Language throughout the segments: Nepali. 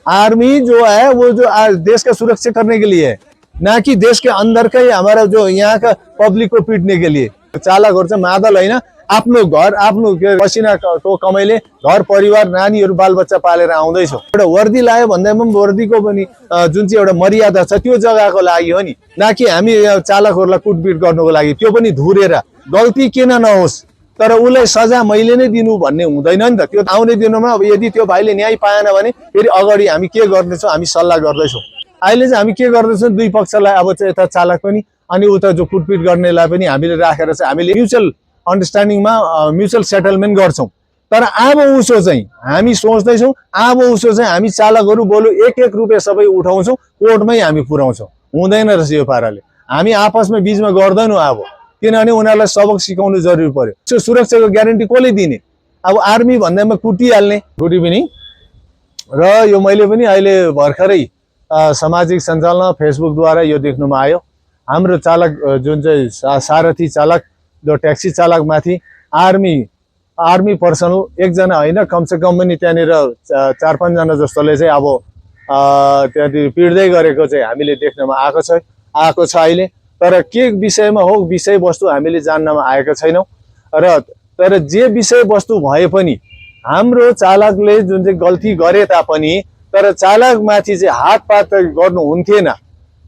आर्मी जो है वो जो देश का सुरक्षा करने के लिए है, ना कि देश के अंदर का ही हमारा जो यहाँ का पब्लिक को पीटने के लिए। चालकहरु चाहिँ मादल हैन, आफ्नो घर आफ्नो पसिनाको कमाइले घर परिवार नानीहरु बालबच्चा पालेर आउँदैछ। एउटा वर्दी लायो भन्दैमा वर्दीको पनि जुन चाहिँ एउटा मर्यादा छ त्यो जग्गाको लागि हो नि, ना कि हामी चालकहरुलाई कुटपिट गर्नको लागि। त्यो पनि धुरेर गल्ती किन नहोस् तर उसलाई सजा मैले नै दिनु भन्ने हुँदैन नि त। त्यो आउने दिनमा अब यदि त्यो भाइले न्याय पाएन भने फेरि अगाडि हामी के गर्नेछौँ हामी सल्लाह गर्दैछौँ। अहिले चाहिँ हामी के गर्दैछौँ, दुई पक्षलाई अब चाहिँ यता चालक पनि अनि उता जो कुटपिट गर्नेलाई पनि हामीले राखेर चाहिँ हामीले म्युचुअल अन्डरस्ट्यान्डिङमा म्युचुअल सेटलमेन्ट गर्छौँ। तर अब उसो चाहिँ हामी सोच्दैछौँ, अब उसो चाहिँ हामी चालकहरु बोलु एक एक रुपियाँ सबै उठाउँछौँ, कोर्टमै हामी पुर्याउँछौँ। हुँदैन रहेछ यो पाराले। हामी आपसमा बीचमा गर्दैनौँ अब, किनभने उनीहरूलाई सबक सिकाउनु जरुरी पर्यो। त्यो सुरक्षाको ग्यारेन्टी कसले दिने? अब आर्मी भन्दैमा कुटिहाल्ने। Good evening. र यो मैले पनि अहिले भर्खरै सामाजिक सञ्जालमा फेसबुकद्वारा यो देख्नुमा आयो। हाम्रो चालक जुन चाहिँ सारथी चालक जो ट्याक्सी चालक माथि आर्मी पर्सनल एकजना होइन कमसे कम पनि त्यहाँनिर 4-5 जना जस्तोले चाहिँ अब त्यहाँनिर पिट्दै गरेको चाहिँ हामीले देख्नमा आएको छ अहिले। तर के विषयमा हो विषयवस्तु हामीले जान्नमा आएका छैनौँ। र तर जे विषयवस्तु भए पनि हाम्रो चालकले जुन चाहिँ गल्ती गरे तापनि तर चालकमाथि चाहिँ हातपात गर्नु हुन्थेन,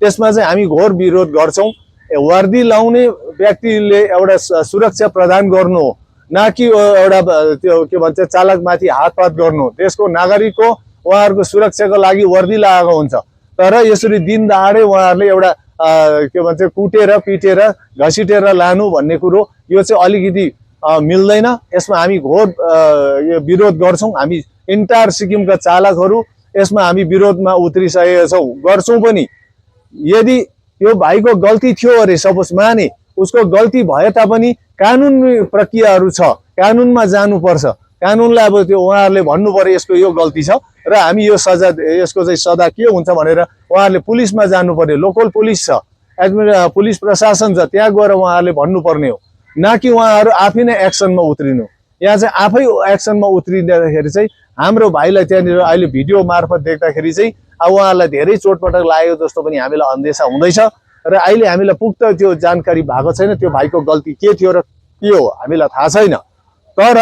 त्यसमा चाहिँ हामी घोर विरोध गर्छौँ। वर्दी लाउने व्यक्तिले एउटा सुरक्षा प्रदान गर्नु हो, ना कि एउटा त्यो के भन्छ चालकमाथि हातपात गर्नु। देशको नागरिकको उहाँहरूको सुरक्षाको लागि वर्दी लगाएको हुन्छ, तर यसरी दिन दहाडै उहाँहरूले एउटा के भन्छ कुटेर पिटेर घसिटेर लानु भन्ने कुरो यो चाहिँ अलिकति मिल्दैन। यसमा हामी घोर विरोध गर्छौँ। हामी इन्टायर सिक्किमका चालकहरू यसमा हामी विरोधमा उत्रिसकेका छौँ, गर्छौँ पनि। यदि यो भाइको गल्ती थियो अरे सपोज माने उसको गल्ती भए तापनि कानुनी प्रक्रियाहरू छ, कानुनमा जानुपर्छ। कानुनलाई अब त्यो उहाँहरूले भन्नु पर्यो यसको यो गल्ती छ र हामी यो सजा यसको चाहिँ सदा के हुन्छ भनेर उहाँहरूले पुलिसमा जानु पर्यो। लोकल पुलिस छ, पुलिस प्रशासन छ, त्यहाँ गएर उहाँहरूले भन्नुपर्ने हो, ना कि उहाँहरू आफै नै एक्सनमा उत्रिनु। यहाँ चाहिँ आफै एक्सनमा उत्रिँदाखेरि चाहिँ हाम्रो भाइलाई त्यहाँनिर अहिले भिडियो मार्फत देख्दाखेरि चाहिँ अब उहाँलाई धेरै चोटपटक लाग्यो जस्तो पनि हामीलाई अन्देशा हुँदैछ। र अहिले हामीलाई पुग्त त्यो जानकारी भएको छैन त्यो भाइको गल्ती के थियो र के हो हामीलाई थाहा छैन। तर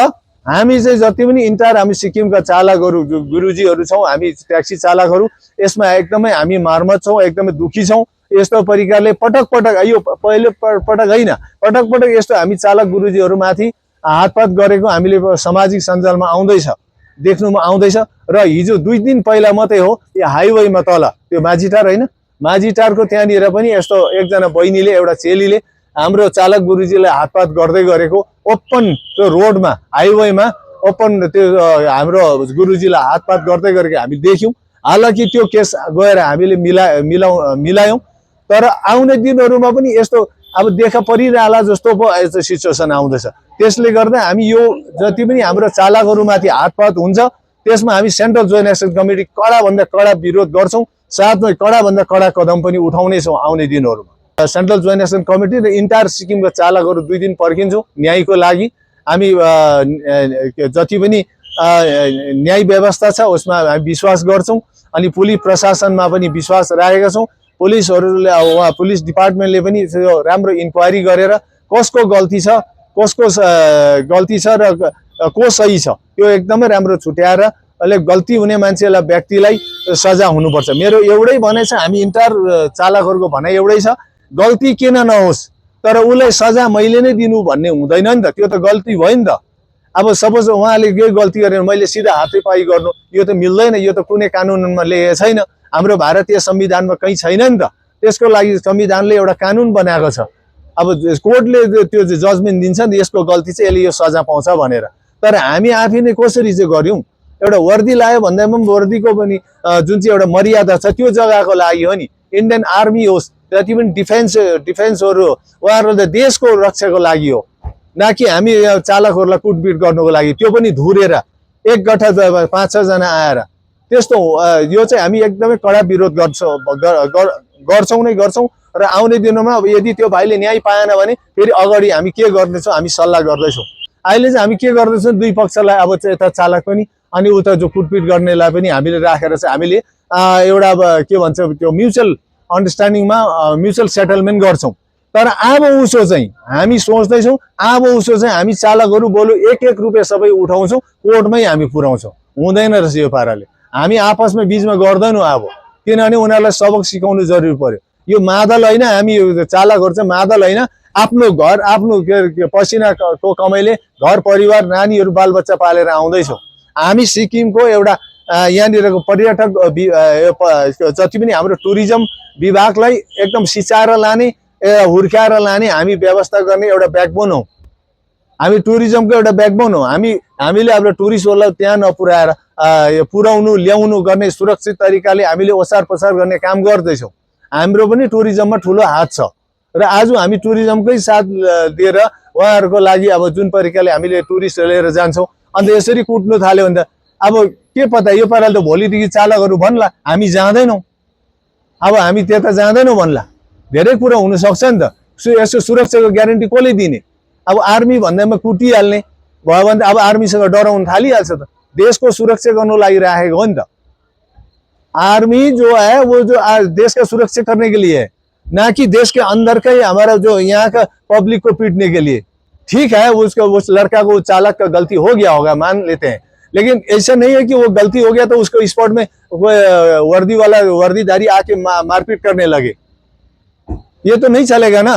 हामी चाहिँ जति पनि इन्टायर हामी सिक्किमका चालकहरू गुरुजीहरू छौँ, हामी ट्याक्सी चालकहरू यसमा एकदमै हामी मर्मत छौँ, एकदमै दुखी छौँ। यस्तो प्रकारले पटक पटक यो पहिले पटक होइन, पटक पटक यस्तो हामी चालक गुरुजीहरूमाथि हातपात गरेको हामीले सामाजिक सञ्जालमा आउँदैछ, देख्नुमा आउँदैछ। र हिजो 2 दिन पहिला मात्रै हो यो हाइवेमा तल त्यो माझीटार होइन, माझीटारको त्यहाँनिर पनि यस्तो एकजना बहिनीले एउटा चेलीले हाम्रो चालक गुरुजीलाई हातपात गर्दै गरेको ओपन त्यो रोडमा हाइवेमा ओपन त्यो हाम्रो गुरुजीलाई हातपात गर्दै गरेको हामी देख्यौँ। हालाकि त्यो केस गएर हामीले मिलायौँ। तर आउने दिनहरूमा पनि यस्तो अब देखा परिरहला जस्तो पो यस्तो सिचुएसन आउँदैछ। त्यसले गर्दा हामी यो जति पनि हाम्रो चालकहरूमाथि हातपात हुन्छ त्यसमा हामी सेन्ट्रल जोइन्ट एक्सन कमिटी कडाभन्दा कडा विरोध गर्छौँ, साथमै कडाभन्दा कडा कदम पनि उठाउनेछौँ आउने दिनहरूमा। सेन्ट्रल जोइन्ट एक्सन कमिटी र इन्टायर सिक्किमका चालकहरू 2 दिन पर्खिन्छौँ न्यायको लागि। हामी जति पनि न्याय व्यवस्था छ उसमा हामी विश्वास गर्छौँ अनि पुलिस प्रशासनमा पनि विश्वास राखेका छौँ। पुलिसहरूले उहाँ पुलिस डिपार्टमेन्टले पनि राम्रो इन्क्वायरी गरेर कसको गल्ती छ गल्ती छ र को सही छ त्यो एकदमै राम्रो छुट्याएर अहिले गल्ती हुने मान्छेलाई व्यक्तिलाई सजा हुनुपर्छ। मेरो एउटै भनाइ छ, हामी इन्टायर चालकहरूको भनाइ एउटै छ, गल्ती किन नहोस् तर उसलाई सजा मैले नै दिनु भन्ने हुँदैन नि त। त्यो त गल्ती भयो नि त। अब सपोज उहाँले के गल्ती गरेर मैले सिधा हातैपाई गर्नु यो त मिल्दैन, यो त कुनै कानुनमा लेखेको छैन, हाम्रो भारतीय संविधानमा कहीँ छैन नि त। त्यसको लागि संविधानले एउटा कानुन बनाएको छ। अब कोर्टले त्यो जजमेन्ट दिन्छ नि यसको गल्ती चाहिँ यसले यो सजा पाउँछ भनेर। तर हामी आफै नै कसरी चाहिँ गर्यौँ? एउटा वर्दी लायो भन्दैमा वर्दीको पनि जुन चाहिँ एउटा मर्यादा छ त्यो जग्गाको लागि हो नि। इन्डियन आर्मी होस्, जति पनि डिफेन्सहरू उहाँहरू त देशको रक्षाको लागि हो, ना कि हामी चालकहरूलाई कुटपिट गर्नुको लागि। त्यो पनि धुरेर एक गठा 5-6 जना आएर त्यस्तो यो चाहिँ हामी एकदमै कडा विरोध गर्छौँ नै गर्छौँ। र आउने दिनमा अब यदि त्यो भाइले न्याय पाएन भने फेरि अगाडि हामी के गर्नेछौँ हामी सल्लाह गर्दैछौँ। अहिले चाहिँ हामी के गर्दैछौँ दुई पक्षलाई अब चाहिँ यता चालक पनि अनि उता जो कुटपिट गर्नेलाई पनि हामीले राखेर चाहिँ हामीले एउटा अब के भन्छ त्यो म्युचुअल अन्डरस्ट्यान्डिङमा म्युचुअल सेटलमेन्ट गर्छौँ। तर अब उसो चाहिँ हामी सोच्दैछौँ अब उसो चाहिँ हामी चालकहरू बोलु 1-1 रुपियाँ सबै उठाउँछौँ, कोर्टमै हामी पुर्याउँछौँ। हुँदैन रहेछ यो पाराले। हामी आपसमा बीचमा गर्दैनौँ अब, किनभने उनीहरूलाई सबक सिकाउनु जरुरी पर्यो। यो मादल होइन, हामी चालकहरू चाहिँ मादल होइन, आफ्नो घर आफ्नो पसिनाको कमाइले घर परिवार नानीहरू बालबच्चा पालेर आउँदैछौँ। हामी सिक्किमको एउटा यहाँनिरको पर्यटक जति पनि हाम्रो टुरिज्म विभागलाई एकदम सिचाएर लाने, हुर्काएर लाने हामी व्यवस्था गर्ने एउटा ब्याकबोन हौ। हामी टुरिज्मको एउटा ब्याकबोन हो। हामीले अब टुरिस्टहरूलाई त्यहाँ नपुर्याएर पुर्याउनु ल्याउनु गर्ने सुरक्षित तरिकाले हामीले ओसार पसार गर्ने काम गर्दैछौँ। हाम्रो पनि टुरिज्ममा ठुलो हात छ र आज हामी टुरिज्मकै साथ दिएर उहाँहरूको लागि अब जुन तरिकाले हामीले टुरिस्ट लिएर जान्छौँ, अन्त यसरी कुट्नु थाल्यो भने त अब के पता यो पाराले त भोलिदेखि चालकहरू भन्ला हामी जाँदैनौँ, अब हामी त्यता जाँदैनौँ भन्ला। धेरै कुरा हुनसक्छ नि त। यसको सुरक्षाको ग्यारेन्टी कसले दिने? अब आर्मी भन्दैमा कुटिहाल्ने भयो भने अब आर्मीसँग डराउन थालिहाल्छ त। देश को सुरक्षा गर्नु लागि राखेको हो नि त। आर्मी जो है वो जो देश का सुरक्षा करने के लिए है, ना कि देश के अंदर का ही हमारा जो यहाँ का पब्लिक को पीटने के लिए। ठीक है उसका उस लड़का को चालक का गलती हो गया होगा मान लेते हैं, लेकिन ऐसा नहीं है कि वो गलती हो गया तो उसको स्पॉट में वर्दीधारी आके मारपीट करने लगे। ये तो नहीं चलेगा ना।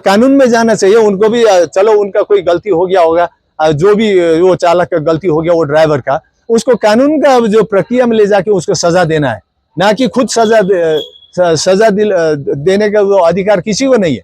कानून में जाना चाहिए उनको भी। चलो उनका कोई गलती हो गया होगा, जो भी वो चालक का गलती हो गया वो ड्राइवर का, उसको कानून का जो प्रक्रिया में ले जाके उसको सजा देना है, ना कि खुद सजा देने का वो अधिकार किसी को नहीं है।